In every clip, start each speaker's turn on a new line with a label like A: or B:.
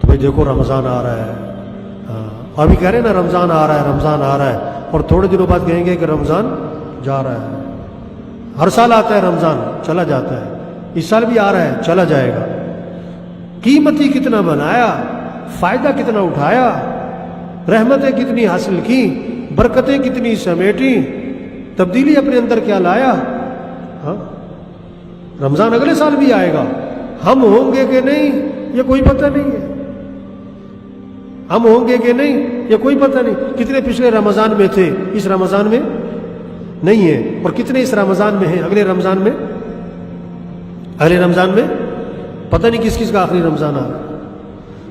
A: تو بھائی دیکھو رمضان آ رہا ہے، ابھی کہہ رہے ہیں نا رمضان آ رہا ہے، رمضان آ رہا ہے، اور تھوڑے دنوں بعد کہیں گے کہ رمضان جا رہا ہے۔ ہر سال آتا ہے رمضان، چلا جاتا ہے، اس سال بھی آ رہا ہے، چلا جائے گا۔ قیمتی کتنا بنایا، فائدہ کتنا اٹھایا، رحمتیں کتنی حاصل کی، برکتیں کتنی سمیٹی، تبدیلی اپنے اندر کیا لایا۔ ہاں رمضان اگلے سال بھی آئے گا، ہم ہوں گے کہ نہیں یہ کوئی پتہ نہیں ہے، ہم ہوں گے کہ نہیں یہ کوئی پتہ نہیں۔ کتنے پچھلے رمضان میں تھے، اس رمضان میں نہیں ہے، اور کتنے اس رمضان میں ہیں، اگلے رمضان میں، اگلے رمضان میں پتہ نہیں کس کس کا آخری رمضان آ رہا ہے۔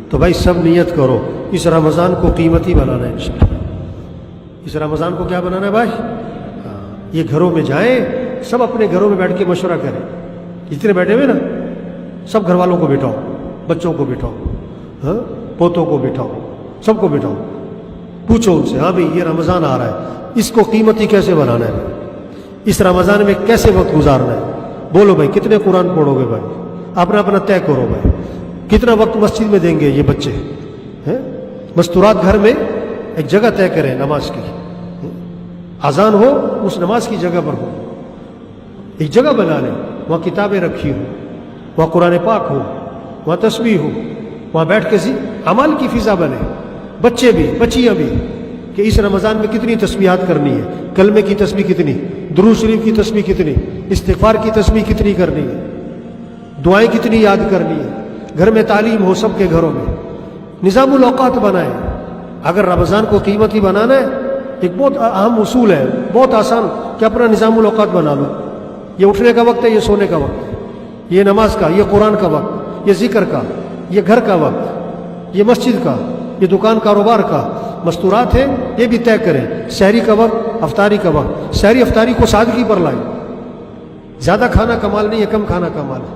A: تو بھائی سب نیت کرو اس رمضان کو قیمتی بنانا ہے انشاءاللہ۔ اس رمضان کو کیا بنانا ہے بھائی؟ یہ گھروں میں جائیں، سب اپنے گھروں میں بیٹھ کے مشورہ کریں، جتنے بیٹھے ہوئے نا سب گھر والوں کو بٹھاؤ، بچوں کو بٹھاؤ، ہاں پوتوں کو بٹھاؤ، سب کو بٹھاؤ، پوچھو ان سے، ہاں بھائی یہ رمضان آ رہا ہے، اس کو قیمتی کیسے بنانا ہے، اس رمضان میں کیسے وقت گزارنا ہے۔ بولو بھائی کتنے قرآن پڑھو گے بھائی، اپنا اپنا طے کرو بھائی، کتنا وقت مسجد میں دیں گے یہ بچے، مستورات گھر میں ایک جگہ طے کریں نماز کی، اذان ہو اس نماز کی جگہ پر ہو، ایک جگہ بنا لیں، وہاں کتابیں رکھی ہو، وہاں قرآن پاک ہو، وہاں تسبیح ہو، وہاں بیٹھ کے عمل کی فضا بنے، بچے بھی بچیاں بھی، کہ اس رمضان میں کتنی تسبیحات کرنی ہے، کلمے کی تسبیح کتنی، درود شریف کی تسبیح کتنی، استغفار کی تسبیح کتنی کرنی ہے، دعائیں کتنی یاد کرنی ہے، گھر میں تعلیم ہو سب کے گھروں میں، نظام الاوقات بنائیں۔ اگر رمضان کو قیمتی بنانا ہے، ایک بہت اہم اصول ہے، بہت آسان، کہ اپنا نظام الاوقات بنا لو، یہ اٹھنے کا وقت ہے، یہ سونے کا وقت ہے، یہ نماز کا، یہ قرآن کا وقت، یہ ذکر کا، یہ گھر کا وقت، یہ مسجد کا، یہ دکان کاروبار کا، مستورات ہیں یہ بھی طے کریں، سحری کا وقت، افطاری کا وقت، سحری افطاری کو سادگی پر لائیں، زیادہ کھانا کمال نہیں ہے، کم کھانا کمال ہے،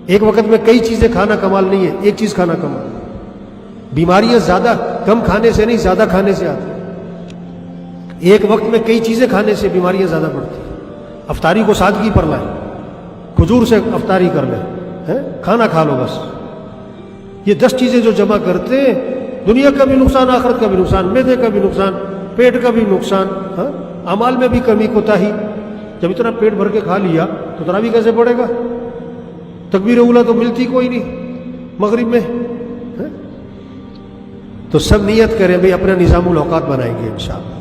A: ایک وقت میں کئی چیزیں کھانا کمال نہیں ہے، ایک چیز کھانا کمال ہے۔ بیماریاں زیادہ کم کھانے سے نہیں، زیادہ کھانے سے آتی ہیں، ایک وقت میں کئی چیزیں کھانے سے بیماریاں زیادہ بڑھتی ہیں۔ افطاری کو سادگی پر لائیں، کھجور سے افطاری کر لیں، کھانا کھا لو بس۔ یہ 10 چیزیں جو جمع کرتے ہیں، دنیا کا بھی نقصان، آخرت کا بھی نقصان، معدے کا بھی نقصان، پیٹ کا بھی نقصان، اعمال میں بھی کمی کوتاہی۔ جب اتنا پیٹ بھر کے کھا لیا تو تراویح کیسے پڑے گا؟ تکبیر اولیٰ تو ملتی کوئی نہیں مغرب میں۔ تو سب نیت کریں بھئی اپنا نظام الاوقات بنائیں گے انشاءاللہ۔